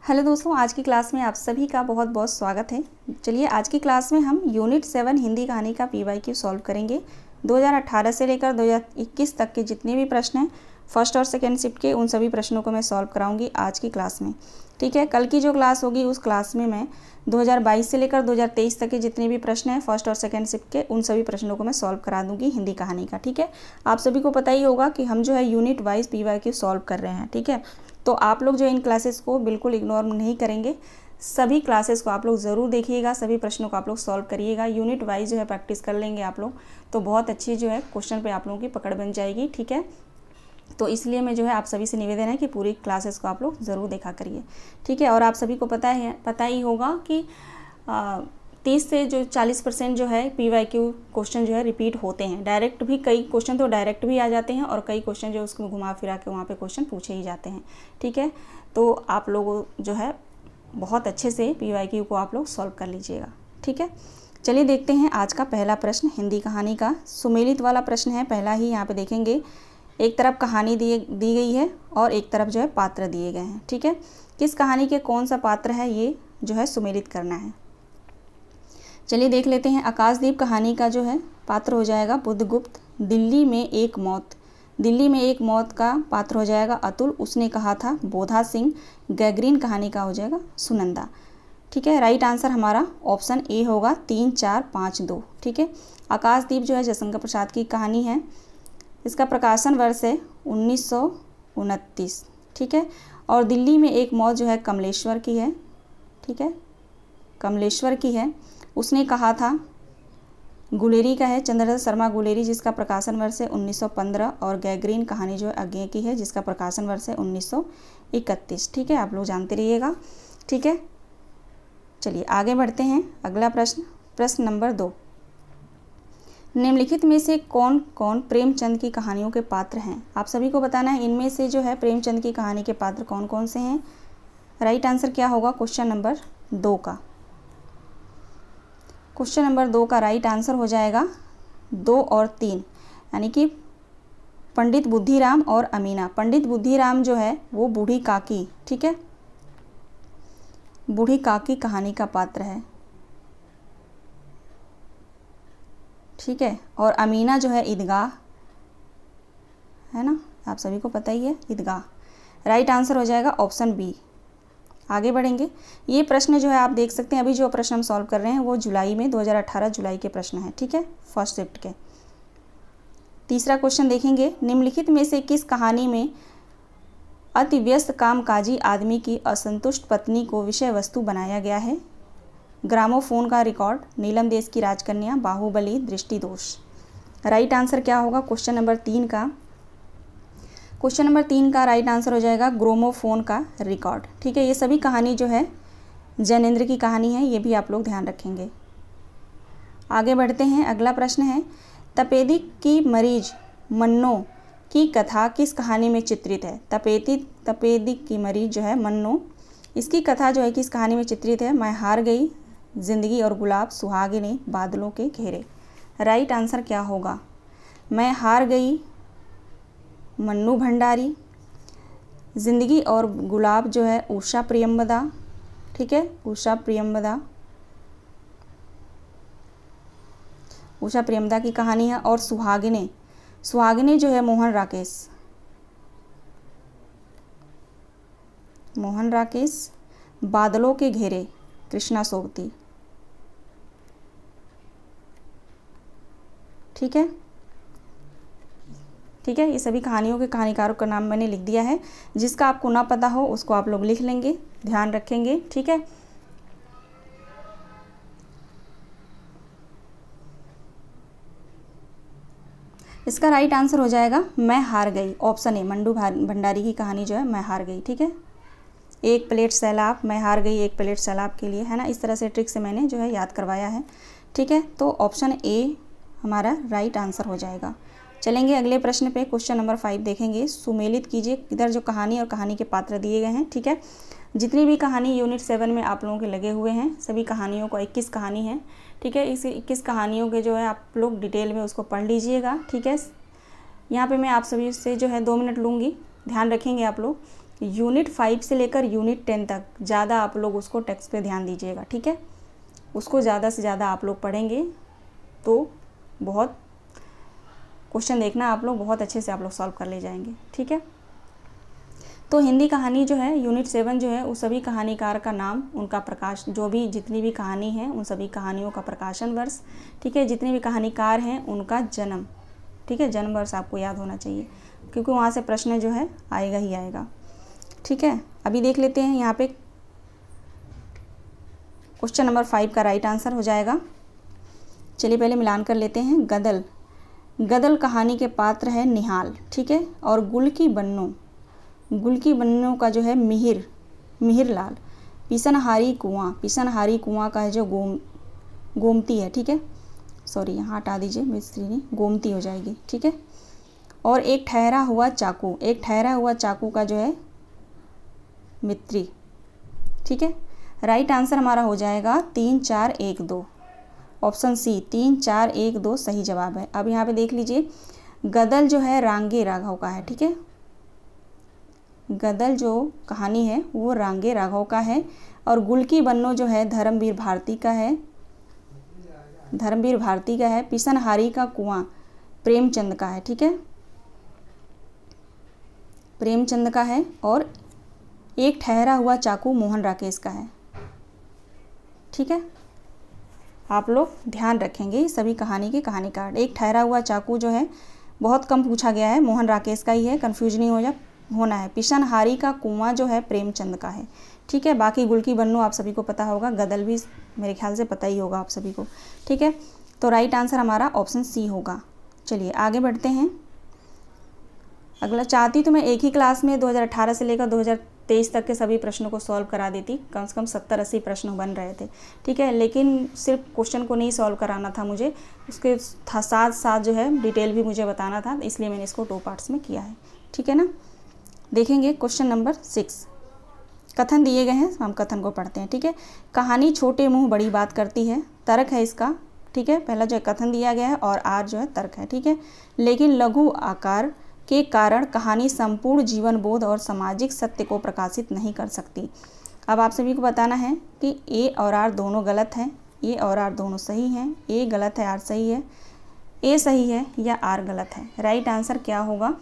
Hello दोस्तों, आज की क्लास में आप सभी का बहुत बहुत स्वागत है। चलिए आज की क्लास में हम यूनिट 7 हिंदी कहानी का पीवाईक्यू सॉल्व करेंगे। 2018 से लेकर 2021 तक के जितने भी प्रश्न हैं फर्स्ट और सेकेंड शिफ्ट के, उन सभी प्रश्नों को मैं सॉल्व कराऊंगी आज की क्लास में। ठीक है, कल की जो क्लास होगी उस क्लास में मैं 2022 से लेकर 2023 तक के जितने भी प्रश्न हैं फर्स्ट और सेकेंड शिफ्ट के, उन सभी प्रश्नों को मैं सॉल्व करा दूंगी हिंदी कहानी का। ठीक है, आप सभी को पता ही होगा कि हम जो है यूनिट वाइज पीवाईक्यू सॉल्व कर रहे हैं। ठीक है, तो आप लोग जो इन क्लासेस को बिल्कुल इग्नोर नहीं करेंगे, सभी क्लासेस को आप लोग ज़रूर देखिएगा, सभी प्रश्नों को आप लोग सॉल्व करिएगा। यूनिट वाइज जो है प्रैक्टिस कर लेंगे आप लोग, तो बहुत अच्छी जो है क्वेश्चन पे आप लोगों की पकड़ बन जाएगी। ठीक है, तो इसलिए मैं जो है आप सभी से निवेदन है कि पूरी क्लासेस को आप लोग ज़रूर देखा करिए। ठीक है, और आप सभी को पता ही होगा कि 30 से जो 40% जो है पीवाईक्यू क्वेश्चन जो है रिपीट होते हैं। डायरेक्ट भी कई क्वेश्चन तो डायरेक्ट भी आ जाते हैं और कई क्वेश्चन जो उसको घुमा फिरा के वहाँ पे क्वेश्चन पूछे ही जाते हैं। ठीक है, तो आप लोग जो है बहुत अच्छे से पीवाईक्यू को आप लोग सॉल्व कर लीजिएगा। ठीक है, चलिए देखते हैं आज का पहला प्रश्न हिंदी कहानी का सुमेलित वाला प्रश्न है। पहला ही यहाँ पे देखेंगे, एक तरफ कहानी दी गई है और एक तरफ जो है पात्र दिए गए हैं। ठीक है, किस कहानी के कौन सा पात्र है ये जो है सुमेलित करना है। चलिए देख लेते हैं। आकाशदीप कहानी का जो है पात्र हो जाएगा बुद्धगुप्त। दिल्ली में एक मौत का पात्र हो जाएगा अतुल, उसने कहा था बोधा सिंह। गैगरीन कहानी का हो जाएगा सुनंदा। ठीक है, राइट आंसर हमारा ऑप्शन ए होगा 3, 4, 5, 2। ठीक है, आकाशदीप जो है जयशंकर प्रसाद की कहानी है। इसका प्रकाशन वर्ष है 1929। ठीक है, और दिल्ली में एक मौत जो है कमलेश्वर की है। ठीक है, कमलेश्वर की है, उसने कहा था गुलेरी का है चंद्रदत्त शर्मा गुलेरी, जिसका प्रकाशन वर्ष है 1915। और गैगरीन कहानी जो है अज्ञे की है, जिसका प्रकाशन वर्ष है 1931। ठीक है, आप लोग जानते रहिएगा। ठीक है, चलिए आगे बढ़ते हैं। अगला प्रश्न नंबर 2। निम्नलिखित में से कौन कौन प्रेमचंद की कहानियों के पात्र हैं। आप सभी को बताना है इनमें से जो है प्रेमचंद की कहानी के पात्र कौन कौन से हैं। राइट आंसर क्या होगा क्वेश्चन नंबर 2 का। क्वेश्चन नंबर 2 का राइट आंसर हो जाएगा 2 और 3, यानी कि पंडित बुद्धिराम और अमीना। पंडित बुद्धिराम जो है वो बूढ़ी काकी, ठीक है, बूढ़ी काकी कहानी का पात्र है। ठीक है, और अमीना जो है ईदगाह है ना, आप सभी को पता ही है ईदगाह। राइट आंसर हो जाएगा ऑप्शन बी। आगे बढ़ेंगे। ये प्रश्न जो है आप देख सकते हैं, अभी जो प्रश्न हम सॉल्व कर रहे हैं वो जुलाई में 2018 जुलाई के प्रश्न हैं। ठीक है, फर्स्ट शिफ्ट के। तीसरा क्वेश्चन देखेंगे, निम्नलिखित में से किस कहानी में अति व्यस्त कामकाजी आदमी की असंतुष्ट पत्नी को विषय वस्तु बनाया गया है। ग्रामोफोन का रिकॉर्ड, नीलम देश की राजकन्या, बाहुबली, दृष्टिदोष। राइट आंसर क्या होगा क्वेश्चन नंबर 3 का। क्वेश्चन नंबर 3 का राइट आंसर हो जाएगा ग्रामोफोन का रिकॉर्ड। ठीक है, ये सभी कहानी जो है जैनेन्द्र की कहानी है, ये भी आप लोग ध्यान रखेंगे। आगे बढ़ते हैं। अगला प्रश्न है, तपेदिक की मरीज मन्नो की कथा किस कहानी में चित्रित है। तपेदिक की मरीज जो है मन्नो, इसकी कथा जो है किस कहानी में चित्रित है। मैं हार गई, जिंदगी और गुलाब, सुहागिनी, बादलों के घेरे। राइट आंसर क्या होगा। मैं हार गई मन्नू भंडारी, जिंदगी और गुलाब जो है उषा प्रियंवदा। ठीक है, उषा प्रियंवदा की कहानी है। और सुहागिनी जो है मोहन राकेश। बादलों के घेरे कृष्णा सोबती। ठीक है, ये सभी कहानियों के कहानीकारों का नाम मैंने लिख दिया है। जिसका आपको ना पता हो उसको आप लोग लिख लेंगे, ध्यान रखेंगे। ठीक है, इसका राइट आंसर हो जाएगा मैं हार गई, ऑप्शन ए, मंडू भंडारी की कहानी जो है मैं हार गई। ठीक है, एक प्लेट सैलाब, मैं हार गई एक प्लेट सैलाब के लिए, है ना, इस तरह से ट्रिक से मैंने जो है याद करवाया है। ठीक है, तो ऑप्शन ए हमारा राइट आंसर हो जाएगा। चलेंगे अगले प्रश्न पे। क्वेश्चन नंबर 5 देखेंगे। सुमेलित कीजिए। इधर जो कहानी और कहानी के पात्र दिए गए हैं। ठीक है, जितनी भी कहानी यूनिट 7 में आप लोगों के लगे हुए हैं, सभी कहानियों को 21 कहानी है। ठीक है, इस 21 कहानियों के जो है आप लोग डिटेल में उसको पढ़ लीजिएगा। ठीक है, यहाँ पे मैं आप सभी से जो है 2 मिनट लूँगी, ध्यान रखेंगे आप लोग। यूनिट 5 से लेकर यूनिट 10 तक ज़्यादा आप लोग उसको टेक्स्ट पे ध्यान दीजिएगा, ठीक है। उसको ज़्यादा से ज़्यादा आप लोग पढ़ेंगे तो बहुत क्वेश्चन देखना, आप लोग बहुत अच्छे से आप लोग सॉल्व कर ले जाएंगे, ठीक है। तो हिंदी कहानी जो है यूनिट 7 जो है उस सभी कहानीकार का नाम, उनका प्रकाश, जो भी जितनी भी कहानी है उन सभी कहानियों का प्रकाशन वर्ष, ठीक है। जितने भी कहानीकार हैं उनका जन्म, ठीक है। जन्म वर्ष आपको याद होना चाहिए क्योंकि वहाँ से प्रश्न जो है आएगा ही आएगा, ठीक है। अभी देख लेते हैं यहाँ पे क्वेश्चन नंबर 5 का राइट आंसर हो जाएगा। चलिए पहले मिलान कर लेते हैं। गदल, गदल कहानी के पात्र है निहाल, ठीक है। और गुल की बन्नो, गुल की बन्नो का जो है मिहिर, मिहिर लाल। पिसनहारी कुआं, पिसनहारी कुआं का है जो गोमती है, ठीक है। सॉरी यहाँ हटा दीजिए, मिस्त्री ने गोमती हो जाएगी, ठीक है। और एक ठहरा हुआ चाकू, एक ठहरा हुआ चाकू का जो है मित्री, ठीक है। राइट आंसर हमारा हो जाएगा 3 4 1 2, ऑप्शन सी 3 4 1 2 सही जवाब है। अब यहाँ पे देख लीजिए, गदल जो है रांगे राघव का है, ठीक है। गदल जो कहानी है वो रांगे राघव का है। और गुल की बन्नो जो है धर्मवीर भारती का है, धर्मवीर भारती का है। पिसनहारी का कुआं प्रेमचंद का है, ठीक है, प्रेमचंद का है। और एक ठहरा हुआ चाकू मोहन राकेश का है, ठीक है। आप लोग ध्यान रखेंगे सभी कहानी के कहानीकार। एक ठहरा हुआ चाकू जो है बहुत कम पूछा गया है, मोहन राकेश का ही है, कंफ्यूज नहीं होना है। पिसनहारी का कुआं जो है प्रेमचंद का है, ठीक है। बाकी गुल की बन्नो आप सभी को पता होगा, गदल भी मेरे ख्याल से पता ही होगा आप सभी को, ठीक है। तो राइट आंसर हमारा ऑप्शन सी होगा। चलिए आगे बढ़ते हैं। अगला, चाहती तो मैं एक ही क्लास में 2018 से लेकर 2023 तक के सभी प्रश्नों को सॉल्व करा देती, कम से कम 70-80 प्रश्न बन रहे थे, ठीक है। लेकिन सिर्फ क्वेश्चन को नहीं सॉल्व कराना था मुझे, उसके साथ साथ जो है डिटेल भी मुझे बताना था, इसलिए मैंने इसको 2 पार्ट्स में किया है, ठीक है ना। देखेंगे क्वेश्चन नंबर 6, कथन दिए गए हैं, हम कथन को पढ़ते हैं, ठीक है। कहानी छोटे मुंह बड़ी बात करती है, तर्क है इसका, ठीक है। पहला जो है कथन दिया गया है और आर जो है तर्क है, ठीक है। लेकिन लघु आकार के कारण कहानी संपूर्ण जीवन बोध और सामाजिक सत्य को प्रकाशित नहीं कर सकती। अब आप सभी को बताना है कि ए और आर दोनों गलत हैं, ए और आर दोनों सही हैं, ए गलत है आर सही है, ए सही है या आर गलत है। राइट आंसर क्या होगा?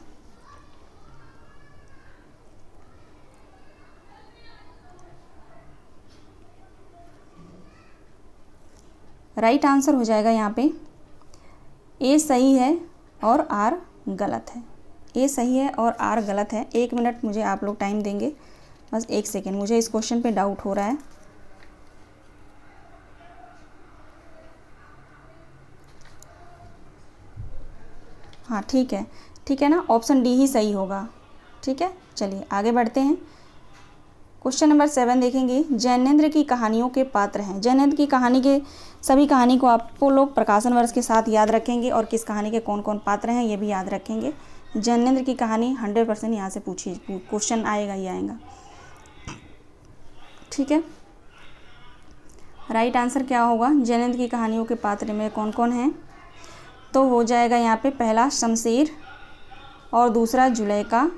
राइट आंसर हो जाएगा यहाँ पे ए सही है और आर गलत है। ए सही है और आर गलत है। 1 मिनट मुझे आप लोग टाइम देंगे, बस 1 सेकेंड, मुझे इस क्वेश्चन पे डाउट हो रहा है। हाँ ठीक है ना, ऑप्शन डी ही सही होगा, ठीक है। चलिए आगे बढ़ते हैं। क्वेश्चन नंबर 7 देखेंगे। जैनेंद्र की कहानियों के पात्र हैं। जैनेंद्र की कहानी के सभी कहानी को आपको लोग प्रकाशन वर्ष के साथ याद रखेंगे और किस कहानी के कौन कौन पात्र हैं ये भी याद रखेंगे। जैनेंद्र की कहानी 100% यहाँ से पूछी, क्वेश्चन आएगा ही आएगा, ठीक है। राइट आंसर क्या होगा? जैनेंद्र की कहानियों के पात्र में कौन कौन हैं? तो हो जाएगा यहाँ पे पहला शमशेर और दूसरा जुलेखा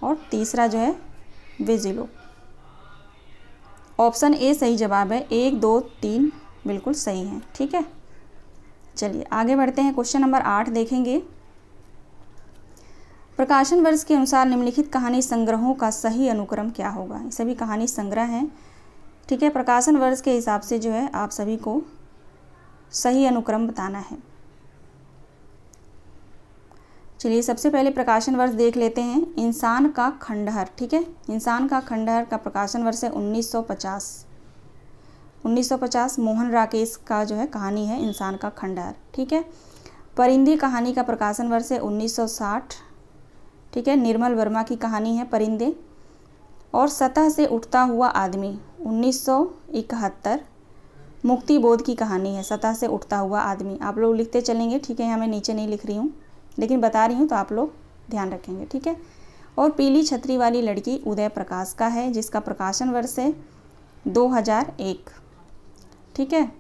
और तीसरा जो है विजिलो। ऑप्शन ए सही जवाब है, 1 2 3 बिल्कुल सही है, ठीक है। चलिए आगे बढ़ते हैं। क्वेश्चन नंबर 8 देखेंगे। प्रकाशन वर्ष के अनुसार निम्नलिखित कहानी संग्रहों का सही अनुक्रम क्या होगा? ये सभी कहानी संग्रह हैं, ठीक है। प्रकाशन वर्ष के हिसाब से जो है आप सभी को सही अनुक्रम बताना है। चलिए सबसे पहले प्रकाशन वर्ष देख लेते हैं। इंसान का खंडहर, ठीक है। इंसान का खंडहर का प्रकाशन वर्ष है 1950। 1950 मोहन राकेश का जो है कहानी है इंसान का खंडहर, ठीक है। परिंदे कहानी का प्रकाशन वर्ष है 1960, ठीक है। निर्मल वर्मा की कहानी है परिंदे। और सतह से उठता हुआ आदमी 1971 मुक्ति बोध की कहानी है, सतह से उठता हुआ आदमी। आप लोग लिखते चलेंगे, ठीक है। यहाँ मैं नीचे नहीं लिख रही हूँ लेकिन बता रही हूँ तो आप लोग ध्यान रखेंगे, ठीक है। और पीली छतरी वाली लड़की उदय प्रकाश का है जिसका प्रकाशन वर्ष है 2001, ठीक है।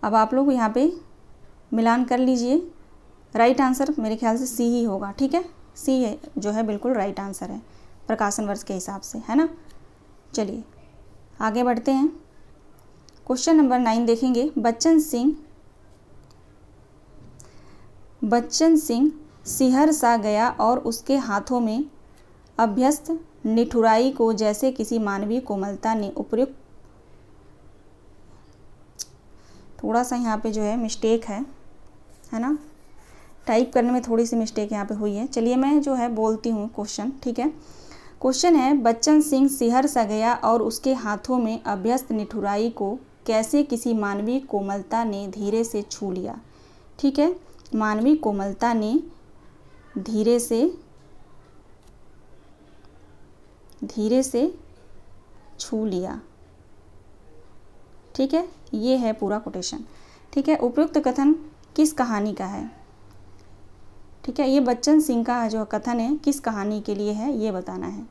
अब आप लोग यहाँ पे मिलान कर लीजिए। राइट आंसर मेरे ख्याल से सी ही होगा, ठीक है। सी है जो है बिल्कुल राइट आंसर है प्रकाशन वर्ष के हिसाब से, है ना। चलिए आगे बढ़ते हैं। क्वेश्चन नंबर 9 देखेंगे। बच्चन सिंह सिहर सा गया और उसके हाथों में अभ्यस्त निठुराई को जैसे किसी मानवीय कोमलता ने उपयुक्त, थोड़ा सा यहाँ पे जो है मिस्टेक है ना, टाइप करने में थोड़ी सी मिस्टेक यहाँ पे हुई है। चलिए मैं जो है बोलती हूँ क्वेश्चन, ठीक है। क्वेश्चन है, बच्चन सिंह सिहर सा गया और उसके हाथों में अभ्यस्त निठुराई को कैसे किसी मानवीय कोमलता ने धीरे से छू लिया। ठीक है, मानवीय कोमलता ने धीरे से छू लिया। ठीक है, ये है पूरा कोटेशन। ठीक है, उपयुक्त कथन किस कहानी का है। ठीक है, ये बच्चन सिंह का जो कथन है किस कहानी के लिए है ये बताना है।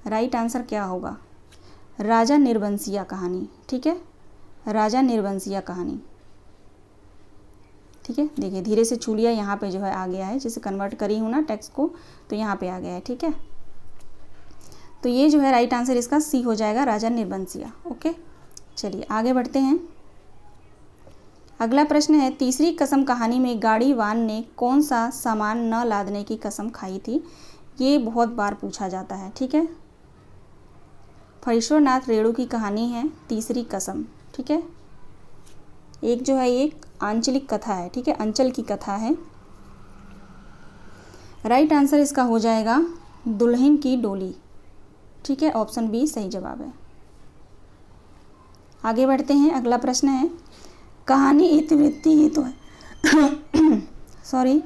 राइट आंसर क्या होगा, राजा निर्वंशिया कहानी। ठीक है, राजा निर्वंशिया कहानी। ठीक है, देखिए धीरे से छू लिया यहाँ पे जो है आ गया है, जिसे कन्वर्ट करी हूँ ना टेक्स्ट को, तो यहाँ पे आ गया है। ठीक है, तो ये जो है राइट आंसर इसका सी हो जाएगा, राजा निर्वंशिया। ओके, चलिए आगे बढ़ते हैं। अगला प्रश्न है, तीसरी कसम कहानी में गाड़ीवान ने कौन सा सामान न लादने की कसम खाई थी। ये बहुत बार पूछा जाता है। ठीक है, फणीश्वरनाथ रेणु की कहानी है तीसरी कसम। ठीक है, एक जो है एक आंचलिक कथा है। ठीक है, अंचल की कथा है। राइट आंसर इसका हो जाएगा दुल्हन की डोली। ठीक है, ऑप्शन बी सही जवाब है। आगे बढ़ते हैं। अगला प्रश्न है, कहानी इतिवृत्ति ही तो है सॉरी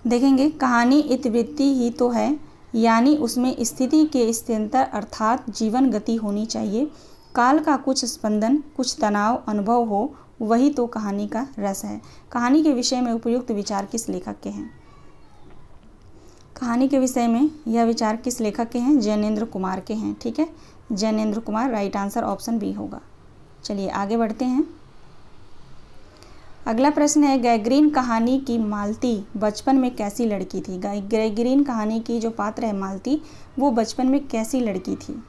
देखेंगे, कहानी इतिवृत्ति ही तो है, यानी उसमें स्थिति के स्थिरता अर्थात जीवन गति होनी चाहिए, काल का कुछ स्पंदन, कुछ तनाव अनुभव हो, वही तो कहानी का रस है। कहानी के विषय में उपयुक्त विचार किस लेखक के हैं। कहानी के विषय में यह विचार किस लेखक के हैं, जैनेन्द्र कुमार के हैं। ठीक है, Jainendra Kumar, right answer option B होगा। चलिए आगे बढ़ते हैं। अगला प्रश्न है, गैग्रीन कहानी की मालती बचपन में कैसी लड़की थी। गैग्रीन कहानी की जो पात्र है मालती, वो बचपन में कैसी लड़की थी।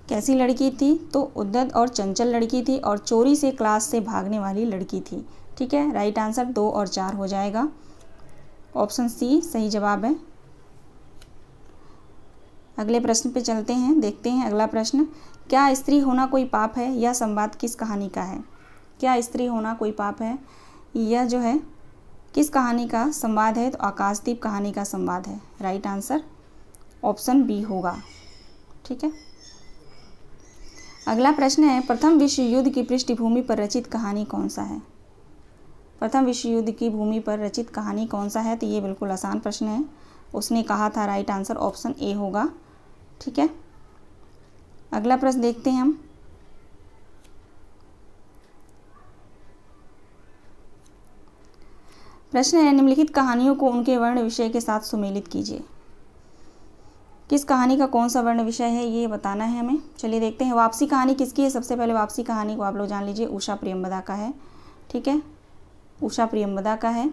कैसी लड़की थी, तो उद्दत और चंचल लड़की थी और चोरी से क्लास से भागने वाली लड़की थी। ठीक है, राइट आंसर 2 और 4 हो जाएगा, ऑप्शन सी सही जवाब है। अगले प्रश्न पे चलते हैं, देखते हैं अगला प्रश्न, क्या स्त्री होना कोई पाप है। यह संवाद किस कहानी का है। क्या स्त्री होना कोई पाप है, यह जो है किस कहानी का संवाद है, तो आकाशदीप कहानी का संवाद है। राइट आंसर ऑप्शन बी होगा। ठीक है, अगला प्रश्न है, प्रथम विश्व युद्ध की पृष्ठभूमि पर रचित कहानी कौन सा है। प्रथम विश्व युद्ध की भूमि पर रचित कहानी कौन सा है, तो ये बिल्कुल आसान प्रश्न है, उसने कहा था। राइट आंसर ऑप्शन ए होगा। ठीक है, अगला प्रश्न देखते हैं हम। प्रश्न है, निम्नलिखित कहानियों को उनके वर्ण विषय के साथ सुमेलित कीजिए। किस कहानी का कौन सा वर्ण विषय है ये बताना है हमें। चलिए देखते हैं। वापसी कहानी किसकी है, सबसे पहले वापसी कहानी को आप लोग जान लीजिए, उषा प्रियंवदा का है। ठीक है, उषा प्रियंवदा का है।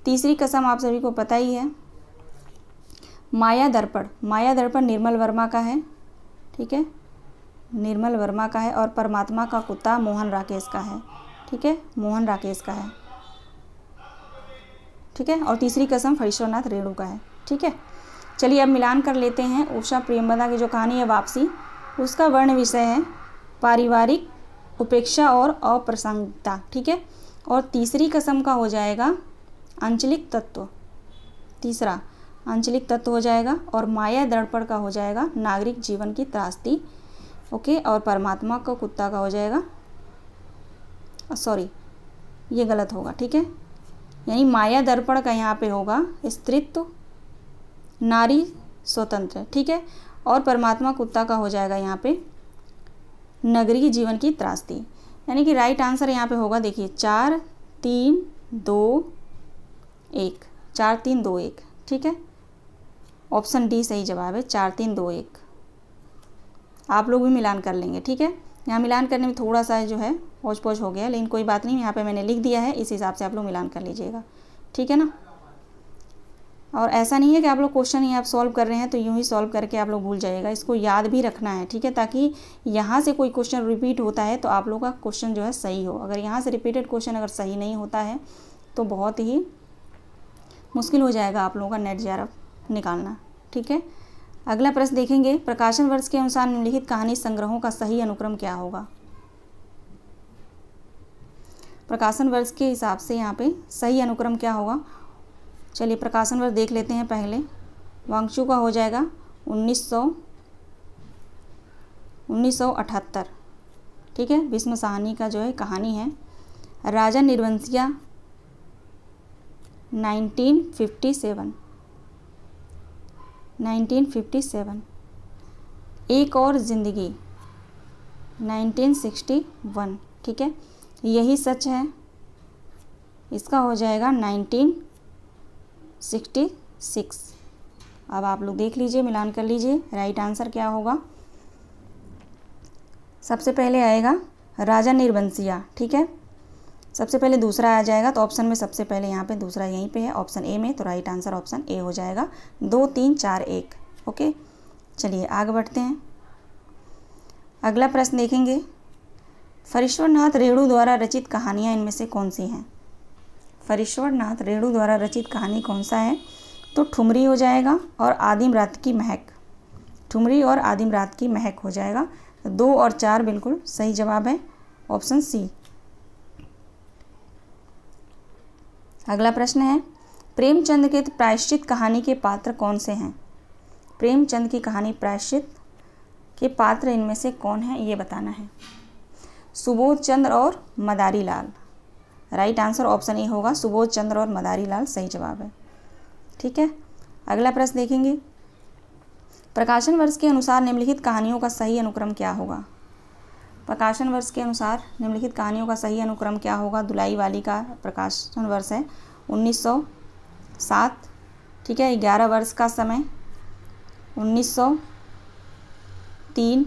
तीसरी कसम आप सभी को पता ही है, माया दर्पण निर्मल वर्मा का है। ठीक है, निर्मल वर्मा का है। और परमात्मा का कुत्ता मोहन राकेश का है। ठीक है, मोहन राकेश का है। ठीक है, और तीसरी कसम फणीश्वरनाथ रेणु का है। ठीक है, चलिए अब मिलान कर लेते हैं। उषा प्रियंवदा की जो कहानी है वापसी, उसका वर्ण विषय है पारिवारिक उपेक्षा और अप्रासंगिकता। ठीक है, और तीसरी कसम का हो जाएगा आंचलिक तत्व, तीसरा आंचलिक तत्व हो जाएगा। और माया दर्पण का हो जाएगा नागरिक जीवन की त्रासदी। ओके, और परमात्मा का कुत्ता का हो जाएगा, सॉरी ये गलत होगा। ठीक है, यानी माया दर्पण का यहाँ पे होगा स्त्रीत्व, नारी स्वतंत्र। ठीक है, और परमात्मा कुत्ता का हो जाएगा यहाँ पे नगरीय जीवन की त्रासदी। यानी कि राइट आंसर यहाँ पे होगा, देखिए 4 3 2 1, 4 3 2 1। ठीक है, ऑप्शन डी सही जवाब है, 4 3 2 1। आप लोग भी मिलान कर लेंगे। ठीक है, यहाँ मिलान करने में थोड़ा सा जो है पौच हो गया, लेकिन कोई बात नहीं, यहाँ पे मैंने लिख दिया है, इस हिसाब से आप लोग मिलान कर लीजिएगा। ठीक है ना। और ऐसा नहीं है कि आप लोग क्वेश्चन ही आप सॉल्व कर रहे हैं तो यूं ही सॉल्व करके आप लोग भूल जाइएगा, इसको याद भी रखना है, ठीक है, ताकि यहाँ से कोई क्वेश्चन रिपीट होता है तो आप लोग का क्वेश्चन जो है सही हो। अगर यहाँ से रिपीटेड क्वेश्चन अगर सही नहीं होता है तो बहुत ही मुश्किल हो जाएगा आप लोगों का नेट जेआरएफ निकालना, ठीक है। अगला प्रश्न देखेंगे, प्रकाशन वर्ष के अनुसार निम्नलिखित कहानी संग्रहों का सही अनुक्रम क्या होगा। प्रकाशन वर्ष के हिसाब से यहाँ पे सही अनुक्रम क्या होगा। चलिए प्रकाशन वर्ष देख लेते हैं पहले। वांगचू का हो जाएगा 1978, ठीक है। भीष्म साहनी का जो है कहानी है। राजा निर्वंशिया 1957। एक और ज़िंदगी 1961, ठीक है। यही सच है, इसका हो जाएगा 1966। अब आप लोग देख लीजिए, मिलान कर लीजिए, राइट आंसर क्या होगा। सबसे पहले आएगा राजा निर्वंशिया, ठीक है। सबसे पहले दूसरा आ जाएगा, तो ऑप्शन में सबसे पहले यहाँ पे दूसरा यहीं पे है ऑप्शन ए में, तो राइट आंसर ऑप्शन ए हो जाएगा। 2 3 4 1, ओके। चलिए आगे बढ़ते हैं। अगला प्रश्न देखेंगे, फरीश्वरनाथ रेणु द्वारा रचित कहानियाँ इनमें से कौन सी हैं। फरीश्वरनाथ रेणु द्वारा रचित कहानी कौन सा है, तो ठुमरी हो जाएगा और आदिम रात की महक। ठुमरी और आदिम रात की महक हो जाएगा। 2 और 4 बिल्कुल सही जवाब है, ऑप्शन सी। अगला प्रश्न है, प्रेमचंद के प्रायश्चित कहानी के पात्र कौन से हैं। प्रेमचंद की कहानी प्रायश्चित के पात्र इनमें से कौन है ये बताना है। सुबोध चंद्र और Madari Lal, right answer option A होगा, सुबोध चंद्र और मदारी लाल सही जवाब है, ठीक है। अगला प्रश्न देखेंगे, प्रकाशन वर्ष के अनुसार निम्नलिखित कहानियों का सही अनुक्रम क्या होगा। प्रकाशन वर्ष के अनुसार निम्नलिखित कहानियों का सही अनुक्रम क्या होगा। दुलाई वाली का प्रकाशन वर्ष है 1907, ठीक है। 11 वर्ष का समय 1903।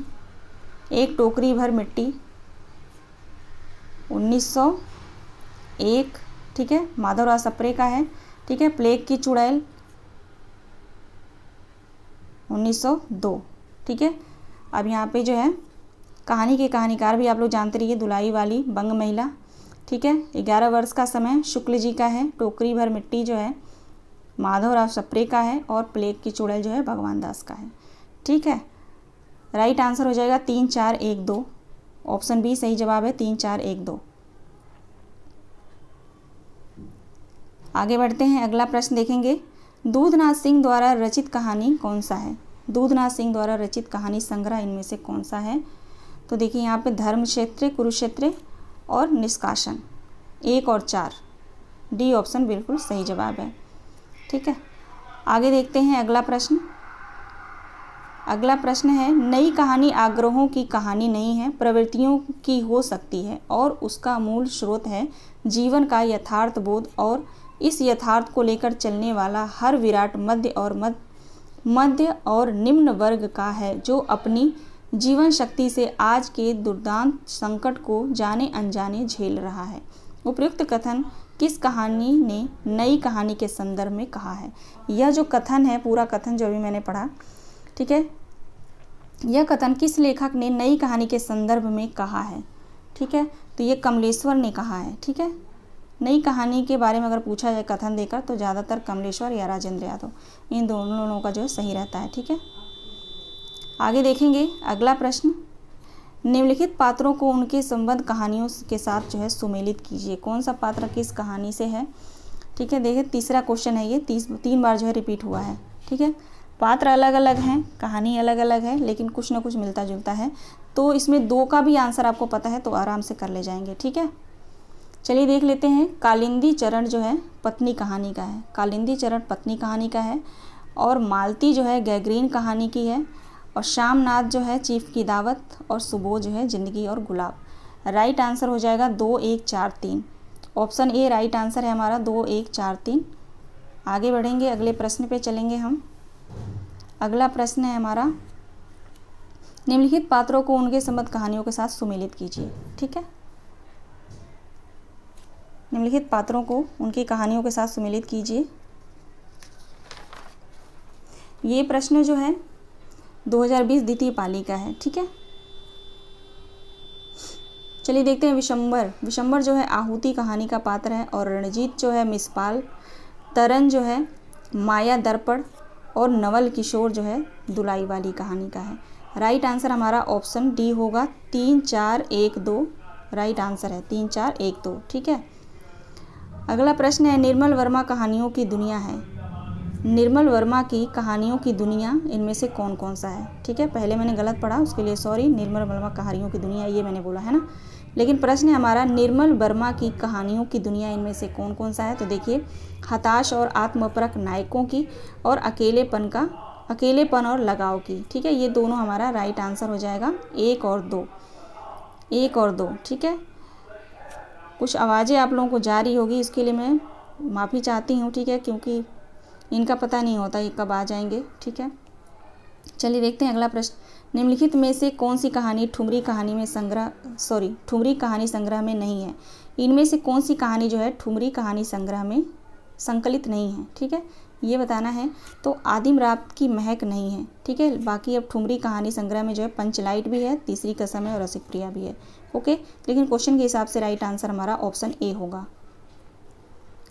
एक टोकरी भर मिट्टी 1901, ठीक है। माधवराव सप्रे का है, ठीक है। प्लेग की चुड़ैल 1902, ठीक है। अब यहाँ पे जो है कहानी के कहानीकार भी आप लोग जानते रहिए, दुलाई वाली बंग महिला, ठीक है। 11 वर्ष का समय शुक्ल जी का है। टोकरी भर मिट्टी जो है माधवराव सप्रे का है और प्लेग की चुड़ैल जो है भगवान दास का है, ठीक है। राइट आंसर हो जाएगा 3 4 1 2, ऑप्शन बी सही जवाब है, 3 4 1 2। आगे बढ़ते हैं। अगला प्रश्न देखेंगे, दूधनाथ सिंह द्वारा रचित कहानी कौन सा है। दूधनाथ सिंह द्वारा रचित कहानी संग्रह इनमें से कौन सा है। तो देखिए यहाँ पे धर्म क्षेत्र, कुरुक्षेत्र और निष्कासन 1 और 4, डी ऑप्शन बिल्कुल सही जवाब है, ठीक है। आगे देखते हैं अगला प्रश्न। अगला प्रश्न है, नई कहानी आग्रहों की कहानी नहीं है, प्रवृत्तियों की हो सकती है और उसका मूल स्रोत है जीवन का यथार्थ बोध, और इस यथार्थ को लेकर चलने वाला हर विराट मध्य और निम्न वर्ग का है, जो अपनी जीवन शक्ति से आज के दुर्दांत संकट को जाने अनजाने झेल रहा है। उपयुक्त कथन किस कहानी ने नई कहानी के संदर्भ में कहा है। यह जो कथन है, पूरा कथन जो अभी मैंने पढ़ा, ठीक है, यह कथन किस लेखक ने नई कहानी के संदर्भ में कहा है, ठीक है। तो ये कमलेश्वर ने कहा है, ठीक है। नई कहानी के बारे में अगर पूछा जाए कथन देकर तो ज़्यादातर कमलेश्वर या राजेंद्र यादव, इन दोनों का जो है सही रहता है, ठीक है। आगे देखेंगे अगला प्रश्न, निम्नलिखित पात्रों को उनके संबद्ध कहानियों के साथ जो है सुमेलित कीजिए। कौन सा पात्र किस कहानी से है, ठीक है। देखिए तीसरा क्वेश्चन है ये, 3 बार जो है रिपीट हुआ है, ठीक है। पात्र अलग अलग हैं, कहानी अलग अलग है, लेकिन कुछ ना कुछ मिलता जुलता है। तो इसमें 2 का भी आंसर आपको पता है तो आराम से कर ले जाएंगे, ठीक है। चलिए देख लेते हैं। कालिंदी चरण जो है पत्नी कहानी का है, कालिंदी चरण पत्नी कहानी का है, और मालती जो है गैग्रीन कहानी की है, और श्यामनाथ जो है चीफ की दावत, और सुबोध जो है जिंदगी और गुलाब। राइट आंसर हो जाएगा 2 1 4 3, ऑप्शन ए राइट आंसर है हमारा 2 1 4 3। आगे बढ़ेंगे, अगले प्रश्न पे चलेंगे हम। अगला प्रश्न है हमारा, निम्नलिखित पात्रों को उनके संबद्ध कहानियों के साथ सुमेलित कीजिए, ठीक है। निम्नलिखित पात्रों को उनकी कहानियों के साथ सुमेलित कीजिए। ये प्रश्न जो है 2020 द्वितीय पाली का है, ठीक है। चलिए देखते हैं विशंबर। विशंबर जो है आहुति कहानी का पात्र है और रणजीत जो है मिसपाल, तरन जो है माया दर्पण और नवल किशोर जो है दुलाई वाली कहानी का है। राइट आंसर हमारा ऑप्शन डी होगा, 3 4 1 2 राइट आंसर है, 3 4 1 2, ठीक है। अगला प्रश्न है निर्मल वर्मा कहानियों की दुनिया है। निर्मल वर्मा की कहानियों की दुनिया इनमें से कौन कौन सा है, ठीक है। पहले मैंने गलत पढ़ा, उसके लिए सॉरी। निर्मल वर्मा कहानियों की दुनिया ये मैंने बोला है ना, लेकिन प्रश्न है हमारा निर्मल वर्मा की कहानियों की दुनिया इनमें से कौन कौन सा है। तो देखिए, हताश और आत्मपरक नायकों की और अकेलेपन और लगाव की, ठीक है। ये दोनों हमारा राइट आंसर हो जाएगा, 1 और 2, ठीक है। कुछ आवाज़ें आप लोगों को जा रही होगी, इसके लिए मैं माफ़ी चाहती हूँ, ठीक है, क्योंकि इनका पता नहीं होता ये कब आ जाएंगे, ठीक है। चलिए देखते हैं अगला प्रश्न। निम्नलिखित में से कौन सी कहानी ठुमरी कहानी संग्रह में नहीं है। इनमें से कौन सी कहानी जो है ठुमरी कहानी संग्रह में संकलित नहीं है, ठीक है, ये बताना है। तो आदिम रात की महक नहीं है, ठीक है। बाकी अब ठुमरी कहानी संग्रह में जो है पंचलाइट भी है, तीसरी कसम है और रसिक प्रिया भी है, ओके। लेकिन क्वेश्चन के हिसाब से राइट आंसर हमारा ऑप्शन ए होगा।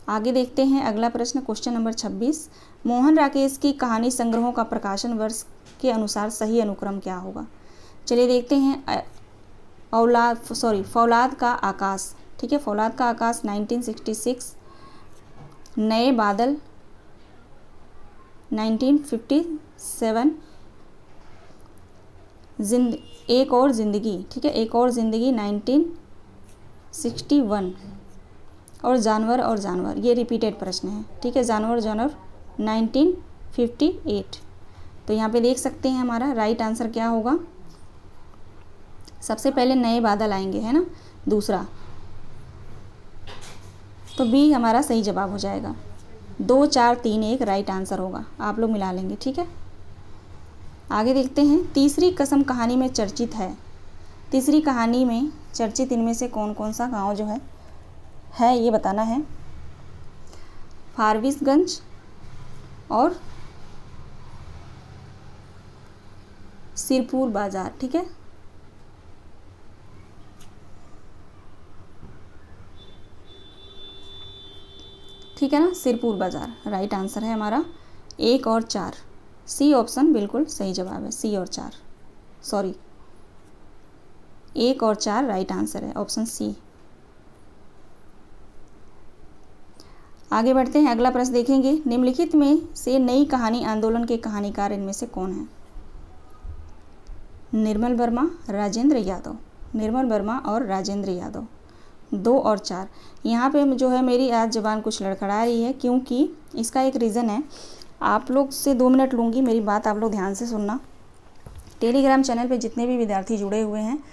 आगे देखते हैं अगला प्रश्न, क्वेश्चन नंबर 26। मोहन राकेश की कहानी संग्रहों का प्रकाशन वर्ष के अनुसार सही अनुक्रम क्या होगा। चलिए देखते हैं। फौलाद का आकाश, ठीक है, फौलाद का आकाश 1966, नए बादल 1957, एक और ज़िंदगी, ठीक है, एक और ज़िंदगी 1961 और जानवर ये रिपीटेड प्रश्न है, ठीक है। जानवर 1958। तो यहाँ पे देख सकते हैं हमारा राइट आंसर क्या होगा। सबसे पहले नए बादल आएंगे, है ना, दूसरा, तो बी हमारा सही जवाब हो जाएगा। 2 4 3 1 राइट आंसर होगा, आप लोग मिला लेंगे, ठीक है। आगे देखते हैं। तीसरी कसम कहानी में चर्चित है। तीसरी कहानी में चर्चित इनमें से कौन कौन सा गांव जो है ये बताना है। फारबिसगंज और सिरपुर बाजार, ठीक है। ठीक है ना, सिरपुर बाजार राइट आंसर है हमारा। 1 और 4, सी ऑप्शन बिल्कुल सही जवाब है। सी और 4, सॉरी, 1 और 4 राइट आंसर है, ऑप्शन सी। आगे बढ़ते हैं, अगला प्रश्न देखेंगे। निम्नलिखित में से नई कहानी आंदोलन के कहानीकार इनमें से कौन है। निर्मल वर्मा, राजेंद्र यादव। निर्मल वर्मा और राजेंद्र यादव। 2 और 4, यहाँ पे जो है मेरी आज ज़बान कुछ लड़खड़ा रही है, क्योंकि इसका एक रीज़न है। आप लोग से 2 मिनट लूँगी, मेरी बात आप लोग ध्यान से सुनना। टेलीग्राम चैनल पे जितने भी विद्यार्थी जुड़े हुए हैं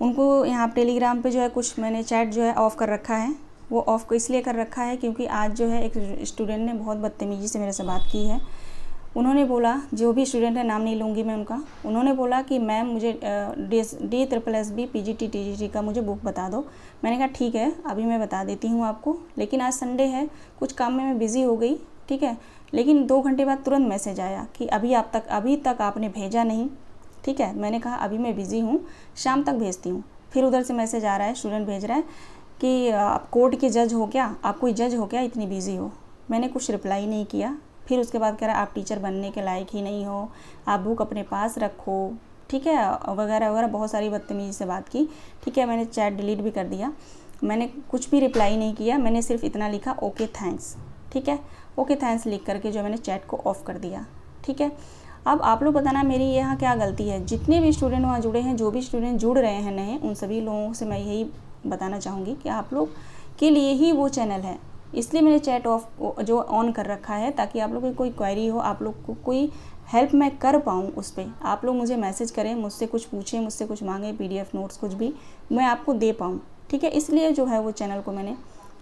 उनको यहाँ टेलीग्राम पे जो है कुछ मैंने चैट जो है ऑफ़ कर रखा है। वो ऑफ़ को इसलिए कर रखा है क्योंकि आज जो है एक स्टूडेंट ने बहुत बदतमीज़ी से मेरे से बात की है। उन्होंने बोला, जो भी स्टूडेंट है, नाम नहीं लूँगी मैं उनका, उन्होंने बोला कि मैम मुझे DSSB PGT TGT का मुझे बुक बता दो। मैंने कहा ठीक है, अभी मैं बता देती हूँ आपको, लेकिन आज संडे है, कुछ काम में मैं बिज़ी हो गई, ठीक है। लेकिन 2 घंटे बाद तुरंत मैसेज आया कि अभी तक आपने भेजा नहीं, ठीक है। मैंने कहा अभी मैं बिज़ी हूँ, शाम तक भेजती हूँ। फिर उधर से मैसेज आ रहा है, स्टूडेंट भेज रहा है कि आप कोर्ट के जज हो क्या, आप कोई जज हो क्या, इतनी बिज़ी हो। मैंने कुछ रिप्लाई नहीं किया। फिर उसके बाद कह रहा आप टीचर बनने के लायक ही नहीं हो, आप बुक अपने पास रखो, ठीक है, वगैरह वगैरह, बहुत सारी बदतमीज़ी से बात की, ठीक है। मैंने चैट डिलीट भी कर दिया, मैंने कुछ भी रिप्लाई नहीं किया। मैंने सिर्फ इतना लिखा, ओके थैंक्स, ठीक है। ओके थैंक्स लिख करके जो मैंने चैट को ऑफ़ कर दिया, ठीक है। अब आप लोग बताना मेरी यहाँ क्या गलती है। जितने भी स्टूडेंट वहाँ जुड़े हैं, जो भी स्टूडेंट जुड़ रहे हैं नए, उन सभी लोगों से मैं यही बताना चाहूँगी कि आप लोग के लिए ही वो चैनल है, इसलिए मैंने चैट ऑफ जो ऑन कर रखा है, ताकि आप लोग की कोई क्वेरी हो, आप लोग को कोई हेल्प मैं कर पाऊँ उस पर, आप लोग मुझे मैसेज करें, मुझसे कुछ पूछें, मुझसे कुछ मांगें, PDF नोट्स कुछ भी मैं आपको दे पाऊँ, ठीक है। इसलिए जो है वो चैनल को मैंने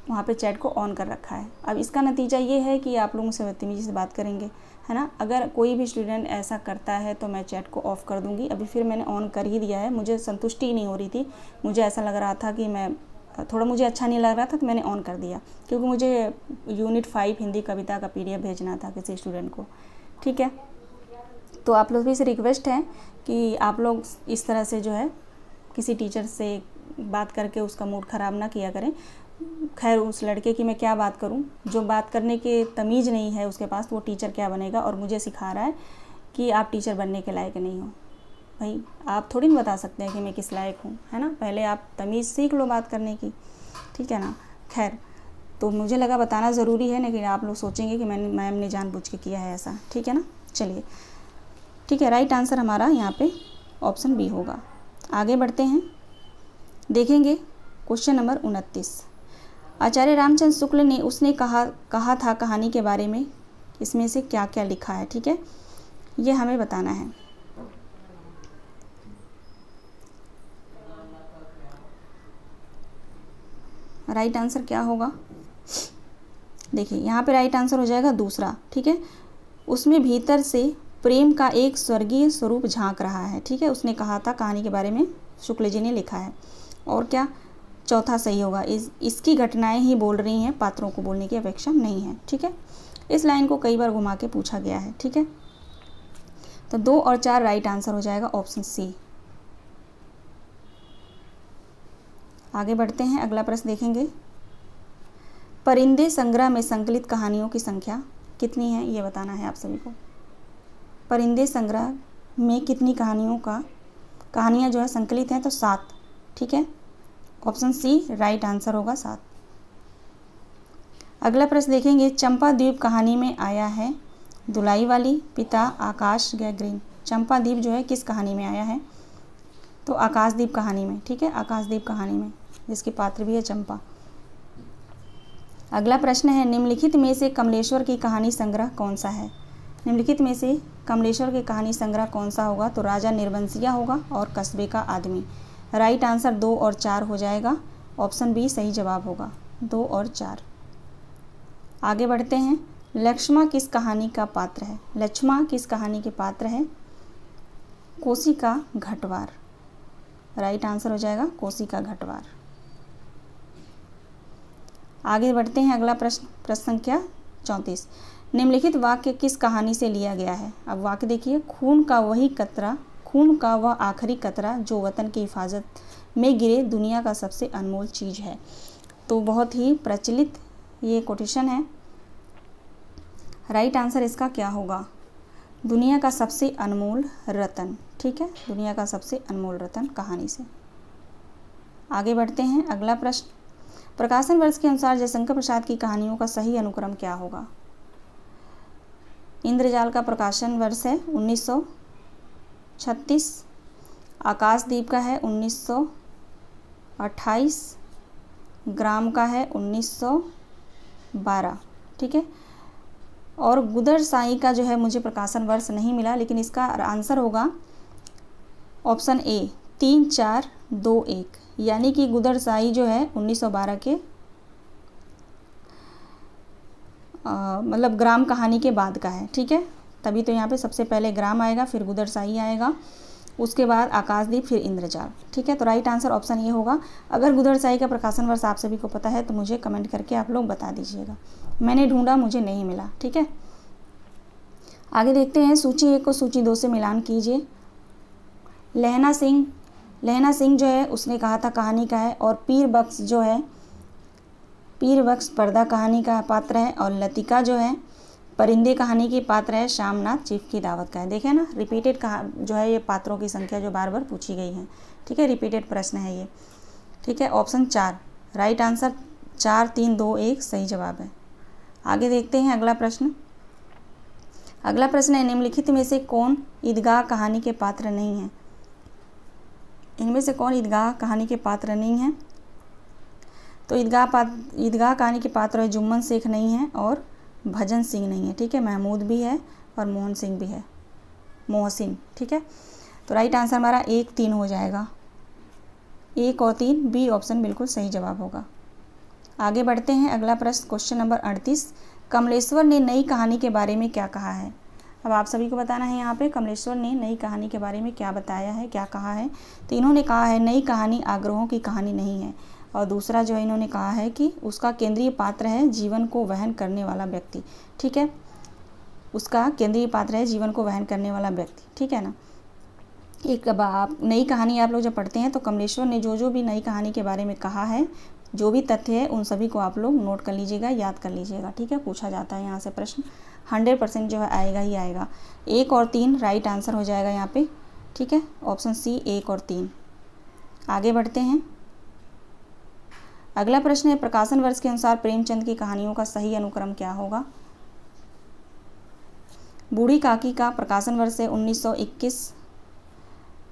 वहाँ पे चैट को ऑन कर रखा है। अब इसका नतीजा ये है कि आप लोग मुझसे बदतमीज़ी से बात करेंगे, है ना। अगर कोई भी स्टूडेंट ऐसा करता है तो मैं चैट को ऑफ़ कर दूँगी। अभी फिर मैंने ऑन कर ही दिया है, मुझे संतुष्टि नहीं हो रही थी, मुझे ऐसा लग रहा था कि मैं थोड़ा मुझे अच्छा नहीं लग रहा था तो मैंने ऑन कर दिया, क्योंकि मुझे यूनिट 5 हिंदी कविता का PDF भेजना था किसी स्टूडेंट को। ठीक है, तो आप लोग भी से रिक्वेस्ट है कि आप लोग इस तरह से जो है किसी टीचर से बात करके उसका मूड ख़राब ना किया करें। खैर, उस लड़के की मैं क्या बात करूं, जो बात करने के तमीज़ नहीं है उसके पास, वो टीचर क्या बनेगा। और मुझे सिखा रहा है कि आप टीचर बनने के लायक नहीं हो। भाई, आप थोड़ी ना बता सकते हैं कि मैं किस लायक हूँ, है ना। पहले आप तमीज़ सीख लो बात करने की, ठीक है ना। खैर, तो मुझे लगा बताना ज़रूरी है, लेकिन आप लोग सोचेंगे कि मैम ने जानबूझ के किया है ऐसा। ठीक है ना, चलिए ठीक है। राइट आंसर हमारा यहाँ पे ऑप्शन बी होगा। आगे बढ़ते हैं, देखेंगे क्वेश्चन नंबर 29। आचार्य रामचंद्र शुक्ल ने उसने कहा था कहानी के बारे में, इसमें से क्या क्या लिखा है। ठीक है, ये हमें बताना है। राइट आंसर क्या होगा, देखिए यहाँ पे राइट आंसर हो जाएगा दूसरा। ठीक है, उसमें भीतर से प्रेम का एक स्वर्गीय स्वरूप झांक रहा है। ठीक है, उसने कहा था कहानी के बारे में शुक्ल जी ने लिखा है। और क्या चौथा सही होगा, इसकी घटनाएं ही बोल रही हैं, पात्रों को बोलने की अपेक्षा नहीं है। ठीक है, इस लाइन को कई बार घुमा के पूछा गया है। ठीक है, तो 2 और 4 राइट आंसर हो जाएगा ऑप्शन सी। आगे बढ़ते हैं, अगला प्रश्न देखेंगे। परिंदे संग्रह में संकलित कहानियों की संख्या कितनी है, ये बताना है आप सभी को। परिंदे संग्रह में कितनी कहानियाँ जो है संकलित हैं, तो 7। ठीक है, ऑप्शन सी राइट आंसर होगा 7। अगला प्रश्न देखेंगे। चंपा द्वीप कहानी में आया है दुलाई वाली, पिता, आकाश या ग्रीन। चंपा द्वीप जो है किस कहानी में आया है, तो आकाशदीप कहानी में। ठीक है, आकाशदीप कहानी में, जिसके पात्र भी है चंपा। अगला प्रश्न है, निम्नलिखित में से कमलेश्वर की कहानी संग्रह कौन सा है। निम्नलिखित में से कमलेश्वर की कहानी संग्रह कौन सा होगा, तो राजा निर्बंसिया होगा और कस्बे का आदमी। राइट आंसर 2 और 4 हो जाएगा, ऑप्शन बी सही जवाब होगा, 2 और 4। आगे बढ़ते हैं। लक्ष्मा किस कहानी का पात्र है। लक्ष्मा किस कहानी के पात्र है, कोसी का घटवार। राइट आंसर हो जाएगा कोसी का घटवार। आगे बढ़ते हैं, अगला प्रश्न संख्या 34। निम्नलिखित वाक्य किस कहानी से लिया गया है। अब वाक्य देखिए, खून का वह आखिरी कतरा जो वतन की हिफाजत में गिरे दुनिया का सबसे अनमोल चीज़ है। तो बहुत ही प्रचलित ये कोटेशन है। राइट आंसर इसका क्या होगा, दुनिया का सबसे अनमोल रतन। ठीक है, दुनिया का सबसे अनमोल रतन कहानी से। आगे बढ़ते हैं, अगला प्रश्न। प्रकाशन वर्ष के अनुसार जयशंकर प्रसाद की कहानियों का सही अनुक्रम क्या होगा। इंद्रजाल का प्रकाशन वर्ष है 1936, आकाशदीप का है 1928, ग्राम का है 1912। ठीक है, और गुदर साई का जो है मुझे प्रकाशन वर्ष नहीं मिला, लेकिन इसका आंसर होगा ऑप्शन ए 3421, यानी कि गुदर साई जो है 1912 के मतलब ग्राम कहानी के बाद का है। ठीक है, तभी तो यहाँ पे सबसे पहले ग्राम आएगा, फिर गुदर साई आएगा, उसके बाद आकाशदीप, फिर इंद्रजाल। ठीक है, तो राइट आंसर ऑप्शन ये होगा। अगर गुदर साई का प्रकाशन वर्ष आप सभी को पता है तो मुझे कमेंट करके आप लोग बता दीजिएगा। मैंने ढूंढा, मुझे नहीं मिला। ठीक है, आगे देखते हैं। सूची 1 को सूची 2 से मिलान कीजिए। लहना सिंह जो है उसने कहा था कहानी का है, और पीर बख्श पर्दा कहानी का पात्र है, और लतिका जो है परिंदे कहानी की पात्र है, श्यामनाथ चीफ की दावत का है। देखें ना, रिपीटेड जो है ये पात्रों की संख्या जो बार बार पूछी गई है। ठीक है, रिपीटेड प्रश्न है ये। ठीक है, ऑप्शन 4 राइट आंसर, 4 3 2 1 सही जवाब है। आगे देखते हैं अगला प्रश्न। अगला प्रश्न है, निम्नलिखित में से कौन ईदगाह कहानी के पात्र नहीं है। इनमें से कौन ईदगाह कहानी के पात्र नहीं है, तो ईदगाह कहानी के पात्र जुम्मन शेख नहीं है और भजन सिंह नहीं है। ठीक है, महमूद भी है और मोहन सिंह भी है, मोहसिन। ठीक है, तो राइट आंसर हमारा 1 3 हो जाएगा, 1 और 3 बी ऑप्शन बिल्कुल सही जवाब होगा। आगे बढ़ते हैं, अगला प्रश्न क्वेश्चन नंबर 38। कमलेश्वर ने नई कहानी के बारे में क्या कहा है। अब आप सभी को बताना है यहाँ पे कमलेश्वर ने नई कहानी के बारे में क्या बताया है, क्या कहा है। तो इन्होंने कहा है नई कहानी आग्रहों की कहानी नहीं है। और दूसरा जो है इन्होंने कहा है कि उसका केंद्रीय पात्र है जीवन को वहन करने वाला व्यक्ति। ठीक है, उसका केंद्रीय पात्र है जीवन को वहन करने वाला व्यक्ति। ठीक है ना। एक अब आप नई कहानी आप लोग जब पढ़ते हैं तो कमलेश्वर ने जो भी नई कहानी के बारे में कहा है, जो भी तथ्य है उन सभी को आप लोग नोट कर लीजिएगा, याद कर लीजिएगा। ठीक है, पूछा जाता है यहाँ से प्रश्न, 100% जो है आएगा ही आएगा। 1 और 3 राइट आंसर हो जाएगा यहाँ पे। ठीक है, ऑप्शन सी 1 और 3। आगे बढ़ते हैं। अगला प्रश्न है, प्रकाशन वर्ष के अनुसार प्रेमचंद की कहानियों का सही अनुक्रम क्या होगा। बूढ़ी काकी का प्रकाशन वर्ष है 1921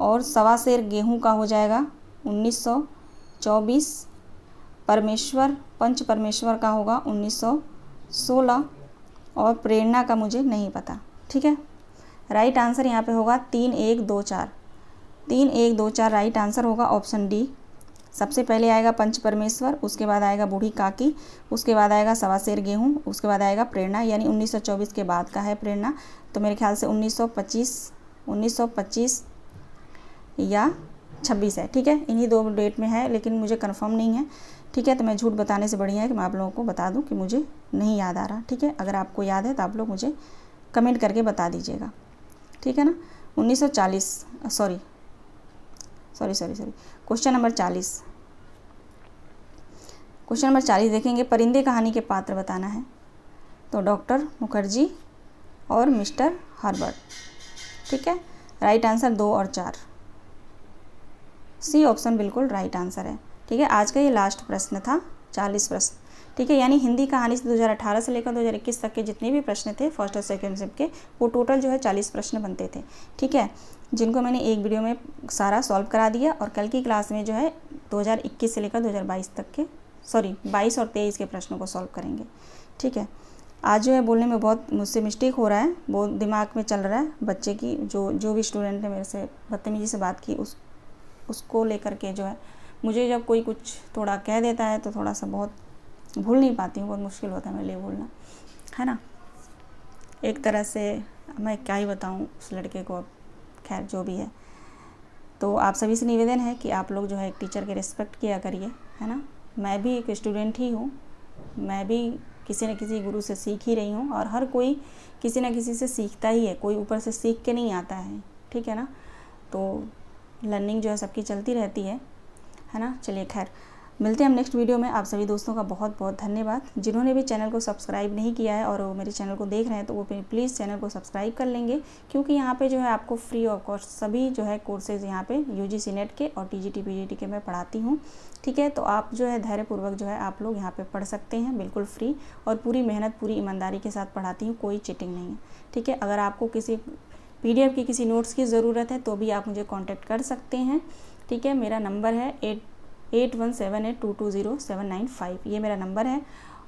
और सवा सेर गेहूं का हो जाएगा 1924। पंच परमेश्वर का होगा 1916 और प्रेरणा का मुझे नहीं पता। ठीक है, राइट आंसर यहाँ पे होगा 3 1 2 4। 3 1 2 4 राइट आंसर होगा ऑप्शन डी। सबसे पहले आएगा पंच परमेश्वर, उसके बाद आएगा बूढ़ी काकी, उसके बाद आएगा सवा सेर गेहूं, उसके बाद आएगा प्रेरणा, यानी 1924 के बाद का है प्रेरणा। तो मेरे ख्याल से 1925 या 26 है। ठीक है, इन्हीं 2 डेट में है, लेकिन मुझे कंफर्म नहीं है। ठीक है, तो मैं झूठ बताने से बढ़िया है कि मैं आप लोगों को बता दूं कि मुझे नहीं याद आ रहा। ठीक है, अगर आपको याद है तो आप लोग मुझे कमेंट करके बता दीजिएगा। ठीक है ना। 1940 सॉरी क्वेश्चन नंबर 40 देखेंगे। परिंदे कहानी के पात्र बताना है। तो डॉक्टर मुखर्जी और मिस्टर हर्बर्ट। ठीक है, राइट आंसर 2 और 4। सी ऑप्शन बिल्कुल राइट आंसर है। ठीक है, आज का ये लास्ट प्रश्न था, 40 प्रश्न। ठीक है, यानी हिंदी कहानी से 2018 से लेकर 2021 तक के जितने भी प्रश्न थे फर्स्ट और सेकंड शिफ्ट के, वो टोटल जो है 40 प्रश्न बनते थे। ठीक है, जिनको मैंने एक वीडियो में सारा सॉल्व करा दिया, और कल की क्लास में जो है 2021 से लेकर 2022 तक के 22 और 23 के प्रश्नों को सॉल्व करेंगे। ठीक है, आज जो है बोलने में बहुत मुझसे मिस्टेक हो रहा है, बहुत दिमाग में चल रहा है बच्चे की, जो भी स्टूडेंट ने मेरे से बदतमीजी से बात की उसको लेकर के जो है, मुझे जब कोई कुछ थोड़ा कह देता है तो थोड़ा सा बहुत भूल नहीं पाती हूँ, बहुत मुश्किल होता है मेरे लिए भूलना, है ना। एक तरह से मैं क्या ही बताऊँ उस लड़के को, अब खैर जो भी है। तो आप सभी से निवेदन है कि आप लोग जो है एक टीचर के रिस्पेक्ट किया करिए, है ना। मैं भी एक स्टूडेंट ही हूँ, मैं भी किसी न किसी गुरु से सीख ही रही हूँ, और हर कोई किसी न किसी से सीखता ही है, कोई ऊपर से सीख के नहीं आता है। ठीक है ना, तो लर्निंग जो है सबकी चलती रहती है ना। चलिए खैर, मिलते हैं हम नेक्स्ट वीडियो में। आप सभी दोस्तों का बहुत बहुत धन्यवाद। जिन्होंने भी चैनल को सब्सक्राइब नहीं किया है और वो मेरे चैनल को देख रहे हैं, तो वो प्लीज़ चैनल को सब्सक्राइब कर लेंगे, क्योंकि यहाँ पे जो है आपको फ्री ऑफ कॉस्ट सभी जो है कोर्सेज़ यहाँ पे UGC नेट के और TGT PGT के मैं पढ़ाती हूँ। ठीक है, तो आप जो है धैर्यपूर्वक जो है आप लोग यहाँ पर पढ़ सकते हैं, बिल्कुल फ्री, और पूरी मेहनत पूरी ईमानदारी के साथ पढ़ाती हूँ, कोई चीटिंग नहीं है। ठीक है, अगर आपको किसी PDF की किसी नोट्स की ज़रूरत है तो भी आप मुझे कॉन्टैक्ट कर सकते हैं। ठीक है, मेरा नंबर है 8178220795, ये मेरा नंबर है।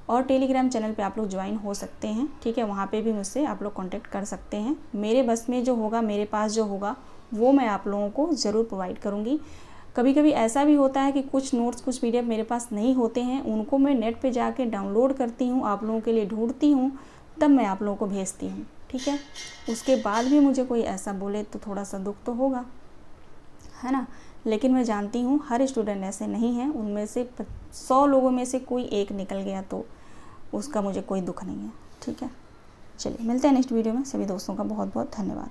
और टेलीग्राम चैनल पे आप लोग ज्वाइन हो सकते हैं। ठीक है, वहाँ पे भी मुझसे आप लोग कांटेक्ट कर सकते हैं। मेरे बस में जो होगा, मेरे पास जो होगा, वो मैं आप लोगों को ज़रूर प्रोवाइड करूँगी। कभी कभी ऐसा भी होता है कि कुछ नोट्स, कुछ PDF मेरे पास नहीं होते हैं, उनको मैं नेट पे जाके डाउनलोड करती हूँ, आप लोगों के लिए ढूंढती हूँ, तब मैं आप लोगों को भेजती हूँ। ठीक है, उसके बाद भी मुझे कोई ऐसा बोले तो थोड़ा सा दुख तो होगा, है ना। लेकिन मैं जानती हूँ हर स्टूडेंट ऐसे नहीं है, उनमें से 100 लोगों में से कोई एक निकल गया तो उसका मुझे कोई दुख नहीं है। ठीक है, चलिए मिलते हैं नेक्स्ट वीडियो में। सभी दोस्तों का बहुत बहुत धन्यवाद।